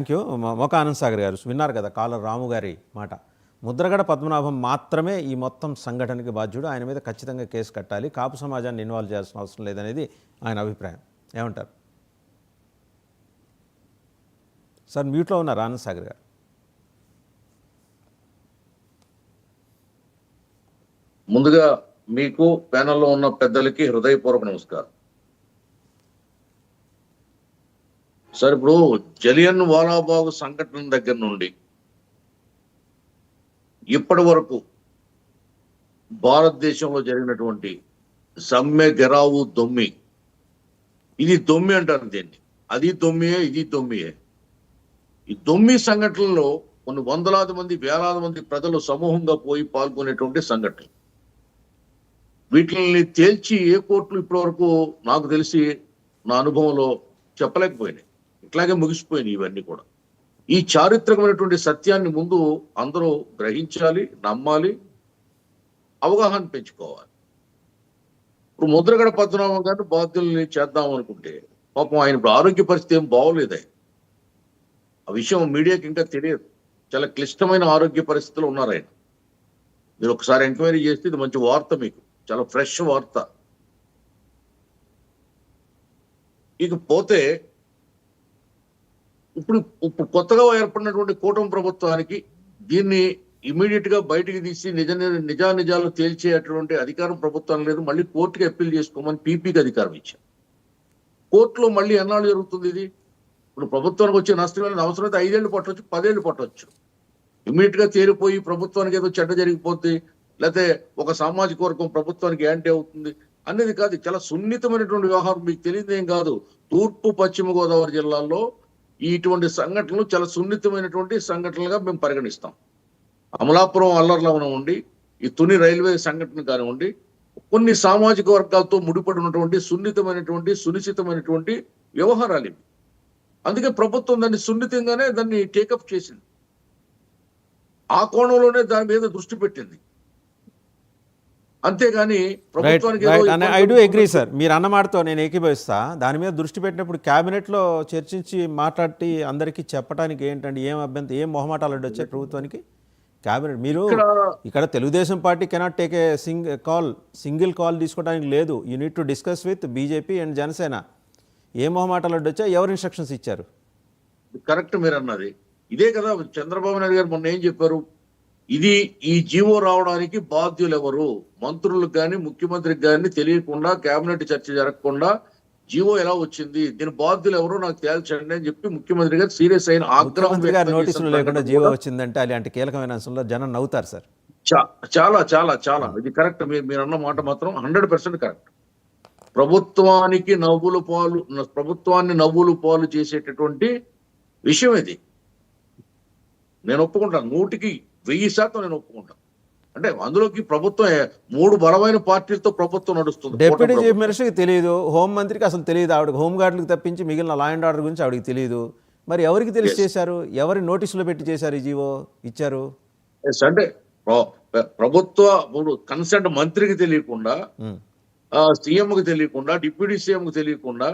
Thank you. మొక ఆనంద్ సాగర్ గారు విన్నారు కదా కాలర్ రాము గారి మాట. ముద్రగడ పద్మనాభం మాత్రమే ఈ మొత్తం సంఘటనకి బాధ్యుడు, ఆయన మీద ఖచ్చితంగా కేసు కట్టాలి, కాపు సమాజాన్ని ఇన్వాల్వ్ చేయాల్సిన అవసరం లేదనేది ఆయన అభిప్రాయం. ఏమంటారు సార్? మ్యూట్లో ఉన్నారు ఆనంద్ సాగర్ గారు. ముందుగా మీకు ప్యానెల్లో ఉన్న పెద్దలకి హృదయపూర్వక నమస్కారం సార్. ఇప్పుడు జలియన్ వాలాబాగ్ సంఘటన దగ్గర నుండి ఇప్పటి వరకు భారతదేశంలో జరిగినటువంటి సమ్మె గెరావు దొమ్మి, ఇది దొమ్మి అంటారు దీన్ని, అది దొమ్మియే ఇది దొమ్మియే. ఈ దొమ్మి సంఘటనలో కొన్ని వందలాది మంది వేలాది మంది ప్రజలు సమూహంగా పోయి పాల్గొనేటువంటి సంఘటన. వీటిని తేల్చి ఏ కోర్టులు ఇప్పటి వరకు నాకు తెలిసి నా అనుభవంలో చెప్పలేకపోయినాయి. ఇట్లాగే ముగిసిపోయినాయి ఇవన్నీ కూడా. ఈ చారిత్రకమైనటువంటి సత్యాన్ని ముందు అందరూ గ్రహించాలి, నమ్మాలి, అవగాహన పెంచుకోవాలి. ఇప్పుడు ముద్రగడ పద్మనాభం గారిని బాధ్యుల్ని చేద్దాం అనుకుంటే పాపం ఆయన ఇప్పుడు ఆరోగ్య పరిస్థితి ఏం బాగోలేదు. ఆ విషయం మీడియాకి ఇంకా తెలియదు. చాలా క్లిష్టమైన ఆరోగ్య పరిస్థితులు ఉన్నారు ఆయన. మీరు ఒకసారి ఎంక్వైరీ చేస్తే ఇది మంచి వార్త, మీకు చాలా ఫ్రెష్ వార్త. ఇకపోతే ఇప్పుడు కొత్తగా ఏర్పడినటువంటి కూటమి ప్రభుత్వానికి దీన్ని ఇమీడియట్ గా బయటికి తీసి నిజాలు తేల్చేటువంటి అధికారం ప్రభుత్వం లేదు. మళ్ళీ కోర్టుకి అప్పీల్ చేసుకోమని పీపీకి అధికారం ఇచ్చారు. కోర్టులో మళ్ళీ ఎన్నాళ్ళు జరుగుతుంది ఇది? ఇప్పుడు ప్రభుత్వానికి వచ్చే నష్టమైన అవసరం అయితే 5 ఏళ్ళు పట్టవచ్చు, 10 ఏళ్ళు పట్టవచ్చు. ఇమీడియట్ గా తేలిపోయి ప్రభుత్వానికి ఏదో చెడ్డ జరిగిపోతే, లేకపోతే ఒక సామాజిక వర్గం ప్రభుత్వానికి యాంటీ అవుతుంది అనేది కాదు. చాలా సున్నితమైనటువంటి వ్యవహారం. మీకు తెలియదు ఏం కాదు, తూర్పు పశ్చిమ గోదావరి జిల్లాల్లో ఇటువంటి సంఘటనలు చాలా సున్నితమైనటువంటి సంఘటనలుగా మేము పరిగణిస్తాం. అమలాపురం అల్లర్లో ఉండి, ఈ తుని రైల్వే సంఘటన కానివ్వండి, కొన్ని సామాజిక వర్గాలతో ముడిపడి ఉన్నటువంటి సున్నితమైనటువంటి సునిశ్చితమైనటువంటి వ్యవహారాలు ఇవి. అందుకే ప్రభుత్వం దాన్ని సున్నితంగానే దాన్ని టేకప్ చేసింది. ఆ కోణంలోనే దాని మీద దృష్టి పెట్టింది. అంతేగాని ప్రభుత్వానికి ఐ డూ అగ్రీ సార్, మీరు అన్నమాటతో నేను ఏకీభవిస్తా. దాని మీద దృష్టి పెట్టినప్పుడు క్యాబినెట్లో చర్చించి మాట్లాడి అందరికీ చెప్పడానికి ఏంటంటే ఏం అభ్యంతరం, ఏం మొహమాటాలు వచ్చాయి ప్రభుత్వానికి? క్యాబినెట్ మీరు ఇక్కడ Telugu Desam party cannot take a single call తీసుకోవడానికి లేదు. You need to discuss with BJP and Janasena. ఏ మొహమాటాలు వచ్చాయి, ఎవరు ఇన్స్ట్రక్షన్స్ ఇచ్చారు? కరెక్ట్ మీరు అన్నది ఇదే కదా. చంద్రబాబు నాయుడు గారు మొన్న ఏం చెప్పారు? ఈ జీవో రావడానికి బాధ్యులు ఎవరు? మంత్రులకు కానీ ముఖ్యమంత్రికి కానీ తెలియకుండా, కేబినెట్ చర్చ జరగకుండా జీవో ఎలా వచ్చింది, దీని బాధ్యులు ఎవరో నాకు తేల్చండి అని చెప్పి ముఖ్యమంత్రి గారు సీరియస్ అయిన ఆగ్రహం నోటీసులు లేకుండా జీవో వచ్చిందంటే అలాంటి కీలకమైన అంశంలో జనం నవ్వుతారు సార్. చాలా చాలా చాలా ఇది కరెక్ట్. మీరు అన్న మాట మాత్రం 100% కరెక్ట్. ప్రభుత్వాన్ని నవ్వులు పాలు చేసేటటువంటి విషయం ఇది. నేను ఒప్పుకుంటాను, 100% నేను ఒప్పుకుంటాను. అంటే అందులోకి ప్రభుత్వం 3 బలమైన పార్టీలతో ప్రభుత్వం నడుస్తుంది. డిప్యూటీ చీఫ్ మినిస్టర్కి తెలియదు, హోం మంత్రికి అసలు తెలియదు, ఆవిడకి హోంగార్డులకు తప్పించి మిగిలిన లా అండ్ ఆర్డర్ గురించి ఆవిడకి తెలియదు. మరి ఎవరికి తెలిసి చేశారు? ఎవరి నోటీసులు పెట్టి చేశారు ఈ జీవో ఇచ్చారు? అంటే ప్రభుత్వ కన్సర్న్ మంత్రికి తెలియకుండా, సీఎంకి తెలియకుండా, డిప్యూటీ సీఎంకి తెలియకుండా,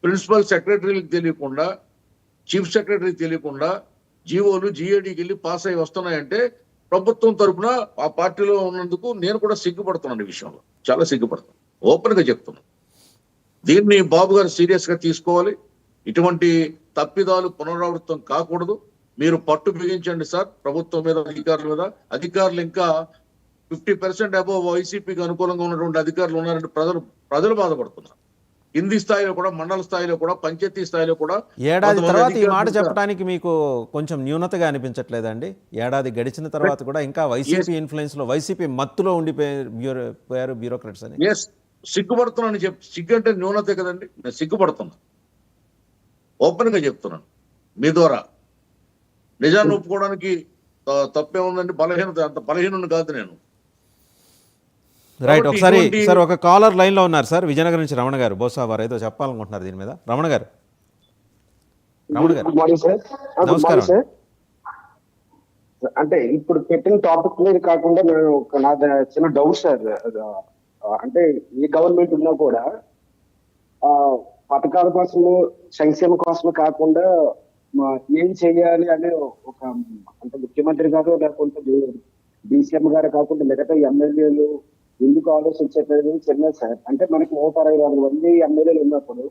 ప్రిన్సిపల్ సెక్రటరీలకు తెలియకుండా, చీఫ్ సెక్రటరీకి తెలియకుండా జీవోలు జీఏడీకి వెళ్ళి పాస్ అయ్యి వస్తున్నాయంటే ప్రభుత్వం తరఫున ఆ పార్టీలో ఉన్నందుకు నేను కూడా సిగ్గుపడుతున్నాను. ఈ విషయంలో చాలా సిగ్గుపడుతున్నాను, ఓపెన్ గా చెప్తున్నాను. దీన్ని బాబు గారు సీరియస్ గా తీసుకోవాలి. ఇటువంటి తప్పిదాలు పునరావృతం కాకూడదు. మీరు పట్టు బిగించండి సార్ ప్రభుత్వం మీద, అధికారుల మీద. అధికారులు ఇంకా 50% అబోవ్ వైసీపీకి అనుకూలంగా ఉన్నటువంటి అధికారులు ఉన్నారంటే ప్రజలు బాధపడుతున్నారు. కింది స్థాయిలో కూడా, మండల స్థాయిలో కూడా, పంచాయతీ స్థాయిలో కూడా. ఏడాది తర్వాత ఈ మాట చెప్పడానికి మీకు కొంచెం న్యూనతగా అనిపించట్లేదండి? ఏడాది గడిచిన తర్వాత కూడా ఇంకా వైసీపీ ఇన్ఫ్లుయెన్స్ లో, వైసీపీ మత్తులో ఉండిపోయారు బ్యూరోక్రాట్స్ అని. సిగ్గుపడుతున్నాను. సిగ్గు అంటే న్యూనతే కదండి. నేను సిగ్గుపడుతున్నా, ఓపెన్ గా చెప్తున్నాను. మీ ద్వారా నిజాన్ని ఒప్పుకోవడానికి తప్పే ఉందండి. బలహీనత, అంత బలహీనుని కాదు నేను. రైట్. ఒకసారి సార్ ఒక కాలర్ లైన్లో ఉన్నారు సార్, విజయనగరం నుంచి రమణ గారు. బహుశా వారు ఏదో చెప్పాలనుకుంటున్నారు దీని మీద. రమణ గారు నమస్కారం. అంటే ఇప్పుడు పెట్టిన టాపిక్ మీద కాకుండా నేను నా చిన్న డౌట్ సార్. అంటే ఈ గవర్నమెంట్ ఉన్నా కూడా పథకాల కోసము, సంక్షేమ కోసమే కాకుండా ఏం చెయ్యాలి అనే ఒక అంటే ముఖ్యమంత్రి గారు లేకుంటే డిసిఎం గారు కాకుండా మిగతా ఎమ్మెల్యేలు ఎందుకు ఆలోచించట్లేదు చిన్న సార్ అంటే మనకి 164 మంది ఎమ్మెల్యేలు ఉన్నప్పుడు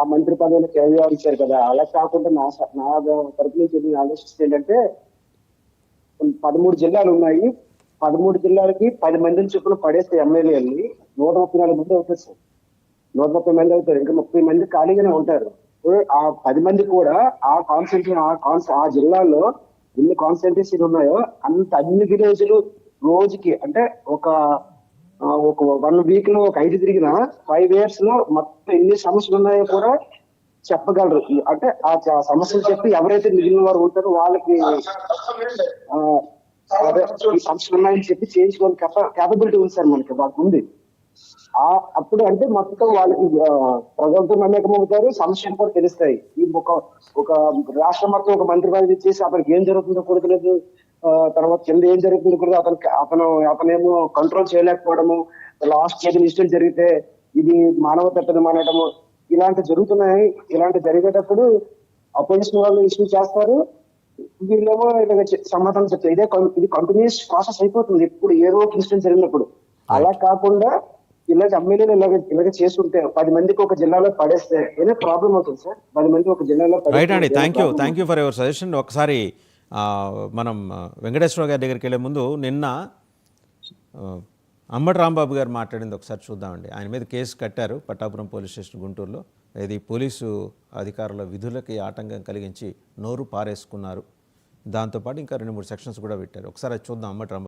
ఆ మంత్రి పదవిని కేటాయించారు కదా అలా కాకుండా నా తరపు నుంచి నేను ఆలోచిస్తే ఏంటంటే 13 జిల్లాలు ఉన్నాయి 13 జిల్లాలకి 10 మందిని చొప్పున పడేస్తే ఎమ్మెల్యేలని 134 మంది అవుతారు సార్ 130 మంది అవుతారు ఇంకా 30 మంది ఖాళీగానే ఉంటారు ఆ 10 మంది కూడా ఆ కాన్సెంట్రేషన్ ఆ జిల్లాలో ఎన్ని కాన్సెంట్రేషన్ ఉన్నాయో అంత అన్ని విలేజ్లు రోజుకి అంటే ఒక 1 వీక్ లో ఒక 5 తిరిగిన 5 ఇయర్స్ లో మొత్తం ఎన్ని సమస్యలు ఉన్నాయో కూడా చెప్పగలరు అంటే ఆ సమస్యలు చెప్పి ఎవరైతే మిగిలిన వారు ఉంటారో వాళ్ళకి అదే ఈ సమస్యలు ఉన్నాయని చెప్పి చేయించుకోవాలి కేపబిలిటీ ఉంది సార్ మనకి వాళ్ళకి ఉంది అప్పుడు అంటే మొత్తం వాళ్ళకి ప్రజలతో మమేకం అవుతారు సమస్యలు కూడా తెలుస్తాయి ఈ ఒక రాష్ట్రం మొత్తం ఒక మంత్రి పదవి ఇచ్చేసి అతనికి ఏం జరుగుతుందో కూడా తెలియదు తర్వాత కింద ఏం జరుగుతుందో కూడా అతనేమో కంట్రోల్ చేయలేకపోవడము లాస్ట్ ఏదైనా ఇన్సిడెంట్ జరిగితే ఇది మానవ తప్పిదం అనడము ఇలాంటి జరుగుతున్నాయి ఇలాంటి జరిగేటప్పుడు అపోజిషన్ వాళ్ళు ఇష్యూ చేస్తారు వీళ్ళేమో ఇలాగ సమాధానం చెప్తారు ఇది కంటిన్యూస్ ప్రాసెస్ అయిపోతుంది ఎప్పుడు ఏదో ఒక ఇన్సిడెంట్ జరిగినప్పుడు అలా కాకుండా ఇలాగ ఎమ్మెల్యేలు ఇలాగ చేస్తుంటే 10 మందికి ఒక జిల్లాలో పడేస్తే ఏదో ప్రాబ్లం అవుతుంది సార్ 10 మంది ఒక జిల్లాలో రైట్ అండి, thank you for your suggestion. ఒకసారి మనం వెంకటేశ్వర గారి దగ్గరికి వెళ్ళే ముందు నిన్న అంబటి రాంబాబు గారు మాట్లాడింది ఒకసారి చూద్దామండి. ఆయన మీద కేసు కట్టారు పట్టాపురం పోలీస్ స్టేషన్ గుంటూరులో. ఇది పోలీసు అధికారుల విధులకి ఆటంకం కలిగించి నోరు పారేసుకున్నారు. దాంతోపాటు ఇంకా 2-3 సెక్షన్స్ కూడా పెట్టారు. ఒకసారి అది చూద్దాం అంబటి రాంబాబు.